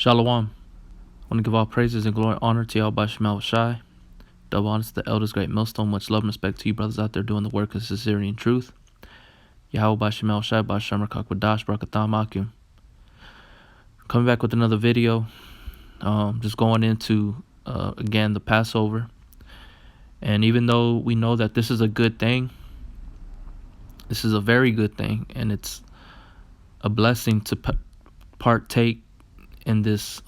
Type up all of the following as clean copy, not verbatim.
Shalom. I want to give all praises and glory and honor to Yahweh Shemel Shai. Double honor to the elders, great millstone. Much love and respect to you brothers out there doing the work of sincerity and truth. Yahweh Shemel Shai, Bashem Rakakwadash, Barakatham Akim. Coming back with another video. Just going into, again, the Passover. And even though we know that this is a good thing, this is a very good thing, and it's a blessing to partake in this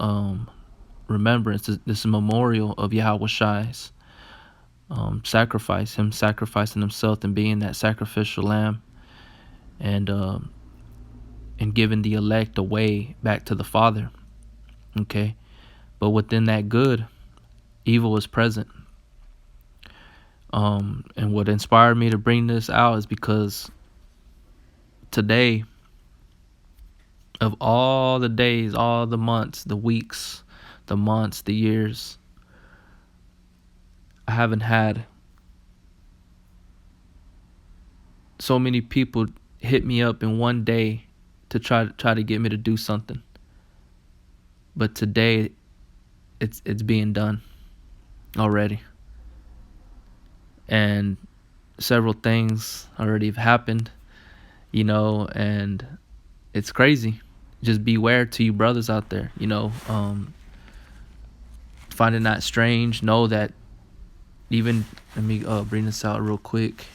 remembrance, this memorial of Yahweh Shai's sacrifice, him sacrificing himself and being that sacrificial lamb, and giving the elect a way back to the Father. Okay, but within that good, evil is present. And what inspired me to bring this out is because today, of all the days, all the months, the weeks, the months, the years, I haven't had so many people hit me up in one day to try to get me to do something. But today, it's being done already, and several things already have happened, and it's crazy. Just beware to you brothers out there, finding that strange. Know that even, let me bring this out real quick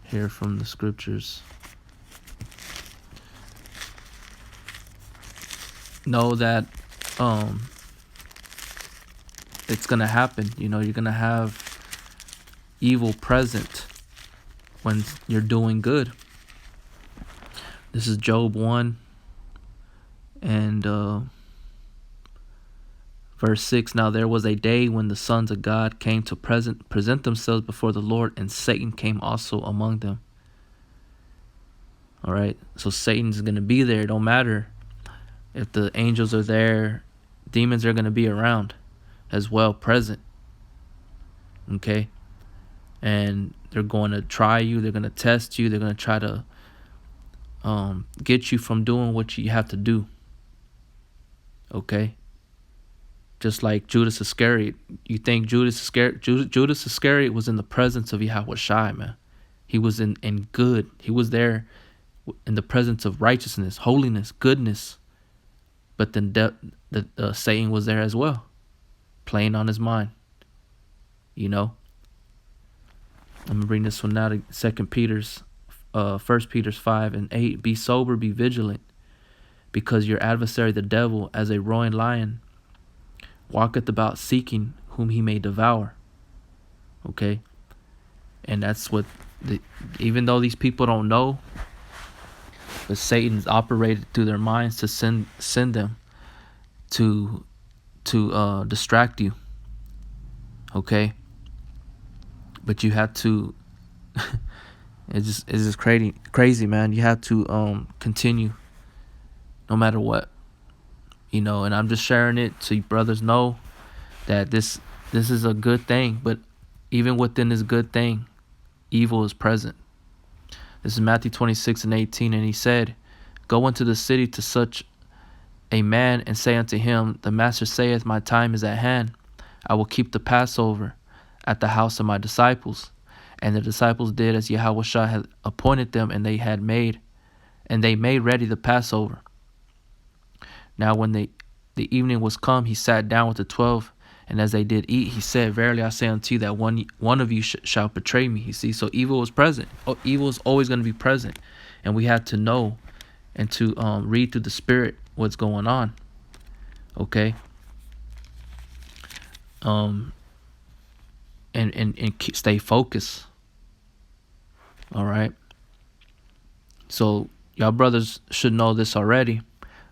here from the scriptures. Know that it's gonna happen. You're gonna have evil present when you're doing good. This is Job 1 and verse 6. Now there was a day when the sons of God came to present themselves before the Lord, and Satan came also among them. All right, so Satan's going to be there. It don't matter if the angels are there, demons are going to be around as well, present. Okay, and they're going to try you. They're going to test you. They're going to try to get you from doing what you have to do. Okay, just like Judas Iscariot. You think Judas Iscariot was in the presence of Yahweh Shai, man. He was in good. He was there in the presence of righteousness, holiness, goodness. But then Satan was there as well, playing on his mind. I'm gonna bring this one now to 1 Peter's 5 and 8. Be sober, be vigilant, because your adversary the devil, as a roaring lion, walketh about seeking whom he may devour. Okay, and that's what even though these people don't know, but Satan's operated through their minds to send them to distract you. Okay, but you have to it's just crazy, man. You have to continue no matter what, and I'm just sharing it so you brothers know that this is a good thing. But even within this good thing, evil is present. This is Matthew 26 and 18. And he said, go into the city to such a man and say unto him, the master saith, my time is at hand. I will keep the Passover at the house of my disciples. And the disciples did as Yahweh Shai had appointed them, and they made ready the Passover. Now when the evening was come, he sat down with the 12, and as they did eat, he said, verily I say unto you that one of you shall betray me. You see, so evil is present. Evil is always going to be present, and we have to know and to read through the Spirit what's going on. Okay. And stay focused. All right. So y'all brothers should know this already,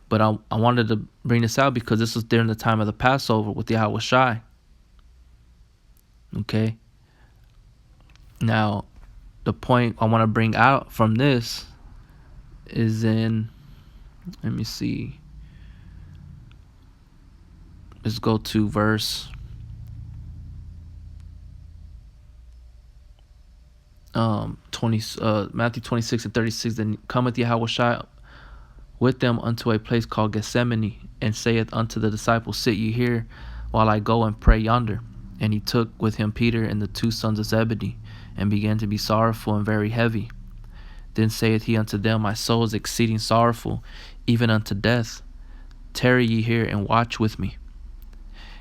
but I wanted to bring this out because this was during the time of the Passover with Yahweh Shai. Okay. Now, the point I want to bring out from this is in, let me see. Let's go to verse Matthew 26 and 36. Then cometh Yahweh Shai with them unto a place called Gethsemane, and saith unto the disciples, Sit ye here, while I go and pray yonder. And he took with him Peter and the two sons of Zebedee, and began to be sorrowful and very heavy. Then saith he unto them, My soul is exceeding sorrowful, even unto death. Tarry ye here, and watch with me.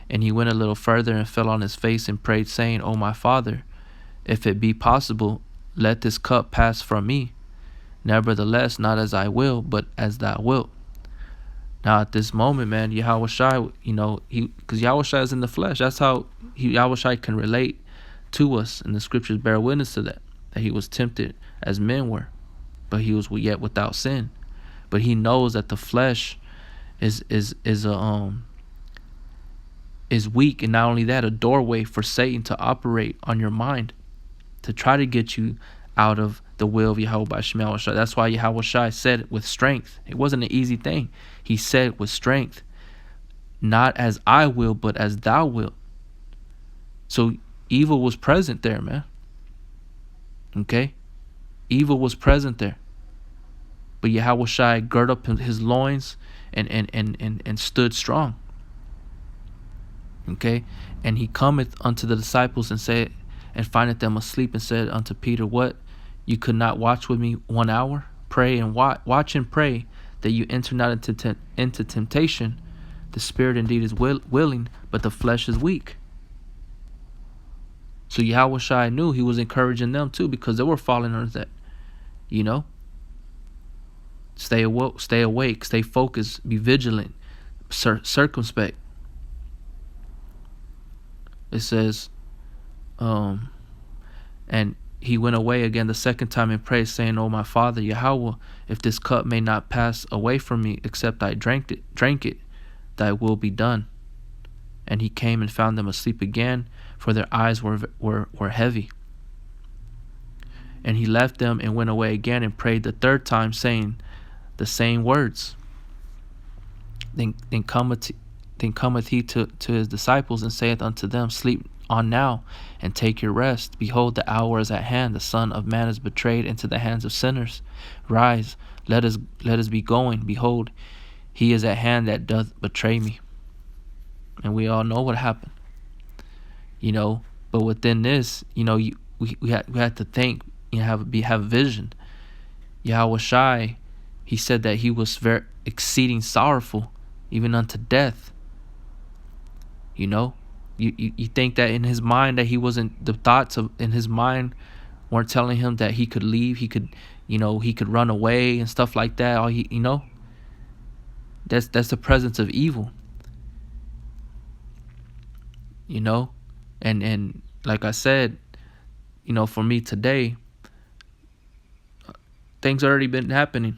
And he went a little further, and fell on his face, and prayed, saying, O my Father, if it be possible, let this cup pass from me. Nevertheless, not as I will, but as thou wilt. Now at this moment, man, Yahushua, because Yahushua is in the flesh. That's how Yahushua can relate to us, and the scriptures bear witness to that he was tempted as men were, but he was yet without sin. But he knows that the flesh is weak, and not only that, a doorway for Satan to operate on your mind, to try to get you out of the will of Yahweh Shai. That's why Yahweh Shai said it with strength. It wasn't an easy thing. He said it with strength. Not as I will, but as thou wilt. So evil was present there, man. Okay? Evil was present there. But Yahweh Shai girded up his loins and stood strong. Okay? And he cometh unto the disciples and said, and findeth them asleep, and said unto Peter, What? You could not watch with me 1 hour? Pray and watch and pray, that you enter not into temptation. The spirit indeed is willing, but the flesh is weak. So Yahweh Shai knew he was encouraging them too, because they were falling under that. Stay awake, stay focused, be vigilant, circumspect. It says, and he went away again the second time and prayed, saying, O my Father, Yahweh, if this cup may not pass away from me, except I drank it, thy will be done. And he came and found them asleep again, for their eyes were heavy. And he left them and went away again and prayed the third time, saying the same words. Then cometh he to his disciples, and saith unto them, Sleep on now, and take your rest. Behold, the hour is at hand. The Son of Man is betrayed into the hands of sinners. Rise, let us be going. Behold, he is at hand that doth betray me. And we all know what happened. But within this, we had to think, have a vision. Yahweh Shai, he said that he was very exceeding sorrowful, even unto death. You think that in his mind that he wasn't, the thoughts in his mind weren't telling him that he could leave, he could run away and stuff like that. That's the presence of evil. And like I said, for me today, things already been happening.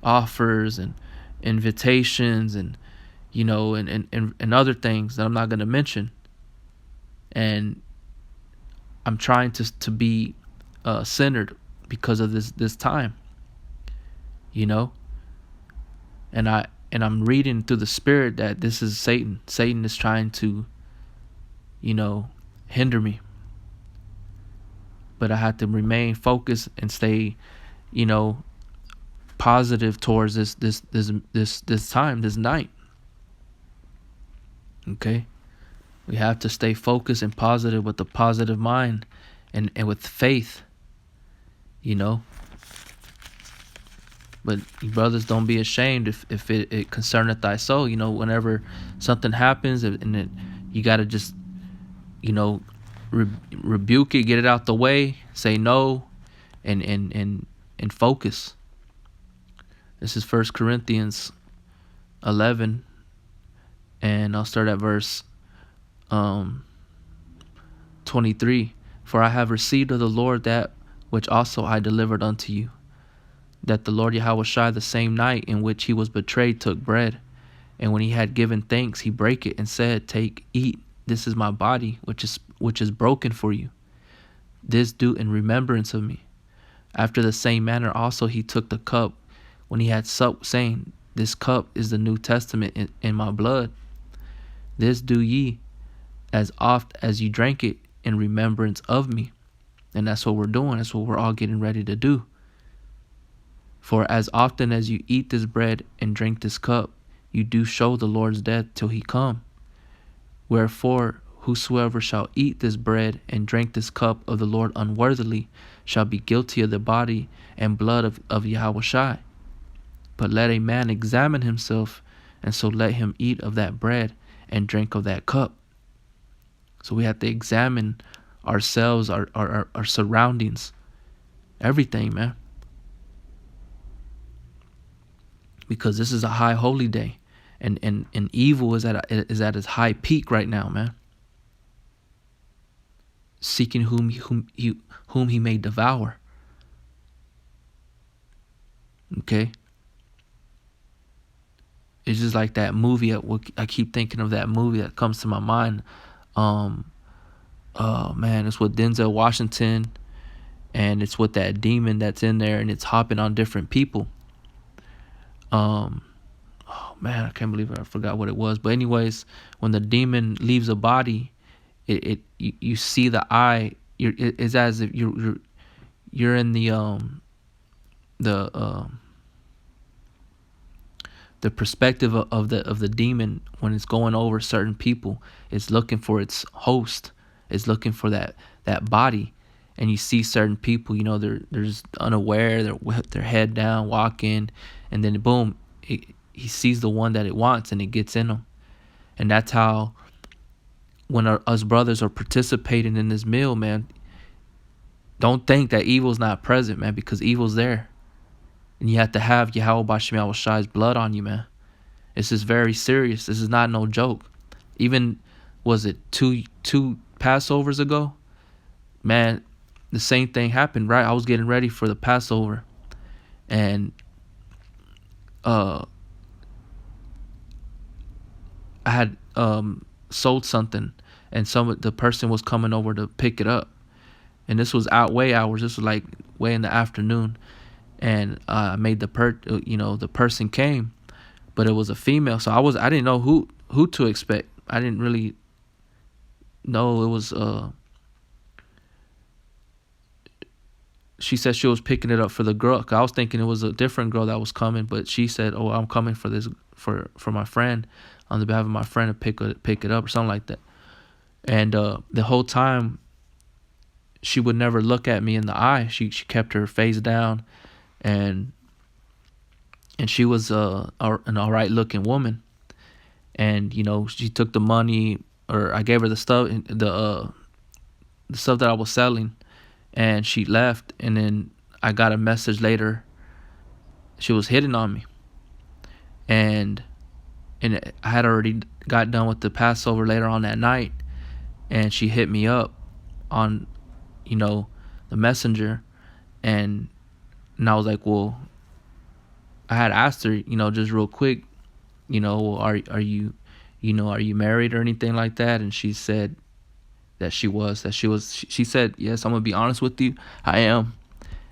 Offers and invitations and and other things that I'm not going to mention. And I'm trying to be centered because of this time. And I'm reading through the spirit that this is Satan. Satan is trying to hinder me. But I have to remain focused and stay positive towards this time, this night. Okay, we have to stay focused and positive with a positive mind and with faith. But brothers, don't be ashamed if it concerneth thy soul. Whenever something happens, and it, you gotta just rebuke it, get it out the way, say no, and focus. This is 1 Corinthians 11, and I'll start at verse 23. For I have received of the Lord that which also I delivered unto you, that the Lord Yahushua, the same night in which he was betrayed, took bread, and when he had given thanks, he brake it and said, Take, eat, this is my body, which is broken for you. This do in remembrance of me. After the same manner also he took the cup when he had supped, saying, This cup is the New Testament in my blood. This do ye as oft as you drank it in remembrance of me. And that's what we're doing. That's what we're all getting ready to do. For as often as you eat this bread and drink this cup, you do show the Lord's death till he come. Wherefore, whosoever shall eat this bread and drink this cup of the Lord unworthily shall be guilty of the body and blood of Yahushua. But let a man examine himself, and so let him eat of that bread and drink of that cup. So we have to examine ourselves, our surroundings, everything, man. Because this is a high holy day, and evil is at its high peak right now, man. Seeking whom he may devour. Okay. It's just like that movie. I keep thinking of that movie that comes to my mind. Oh man, it's with Denzel Washington, and it's with that demon that's in there, and it's hopping on different people. Oh man, I can't believe I forgot what it was. But anyways, when the demon leaves a body, you see the eye. It's as if you're in the perspective of the demon when it's going over certain people. It's looking for its host. It's looking for that body. And you see certain people, they're just unaware. They're with their head down, walking, and then boom, he sees the one that it wants, and it gets in them. And that's how, when us brothers are participating in this meal, man, don't think that evil's not present, man, because evil's there. And you have to have Yahweh B'Shem Yahweh blood on you, man. This is very serious. This is not no joke. Even, was it two Passovers ago? Man, the same thing happened, right? I was getting ready for the Passover, and I had sold something, and the person was coming over to pick it up, and this was way hours. This was like way in the afternoon, and I made the person came, but it was a female, so I didn't know who to expect. I didn't really know it was she said she was picking it up for the girl. 'Cause I was thinking it was a different girl that was coming, but she said, "Oh, I'm coming for this for my friend, on the behalf of my friend, to pick it up," or something like that. And the whole time, she would never look at me in the eye. She kept her face down, and she was an all right looking woman. And she took the money, or I gave her the stuff that I was selling, and she left. And then I got a message later. She was hitting on me, and I had already got done with the Passover later on that night, and she hit me up on the messenger, and I was like, well, I had asked her, just real quick, are you married or anything like that? And she said that she was. She said, yes, I'm gonna be honest with you, I am.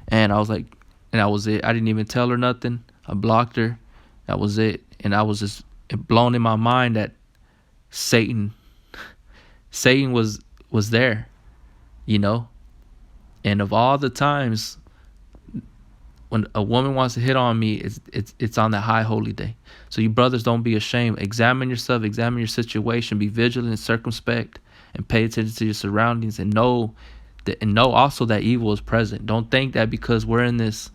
And I was like, and that was it. I didn't even tell her nothing. I blocked her. That was it. And I was just blown in my mind that Satan was there, And of all the times when a woman wants to hit on me, it's on that high holy day. So you brothers, don't be ashamed. Examine yourself, examine your situation, be vigilant and circumspect, and pay attention to your surroundings, and know also that evil is present. Don't think that because we're in this,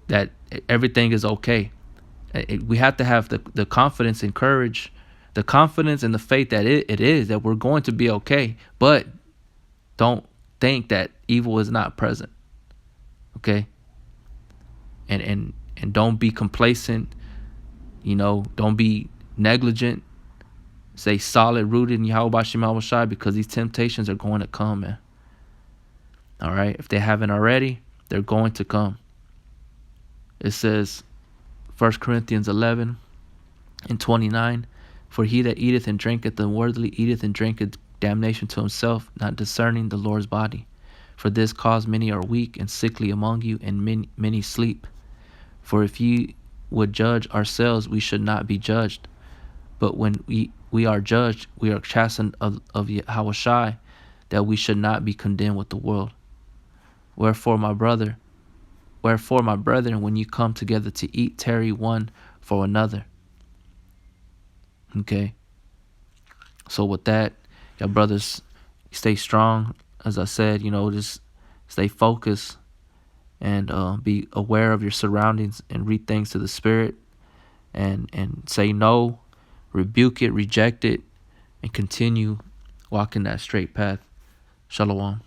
that everything is okay. We have to have the confidence and courage, the confidence and the faith that it is, that we're going to be okay. But don't think that evil is not present. Okay? And don't be complacent. Don't be negligent. Stay solid, rooted in Yahweh B'Shem Yahweh, because these temptations are going to come, man. All right? If they haven't already, they're going to come. It says, 1 Corinthians 11:29, for he that eateth and drinketh unworthily eateth and drinketh damnation to himself, not discerning the Lord's body. For this cause many are weak and sickly among you, and many sleep. For if ye would judge ourselves, we should not be judged. But when we are judged, we are chastened of Yahushai, that we should not be condemned with the world. Wherefore, my brother, Wherefore, my brethren, when you come together to eat, tarry one for another. Okay. So with that, y'all brothers, stay strong. As I said, just stay focused and be aware of your surroundings and read things to the Spirit and say no, rebuke it, reject it, and continue walking that straight path. Shalom.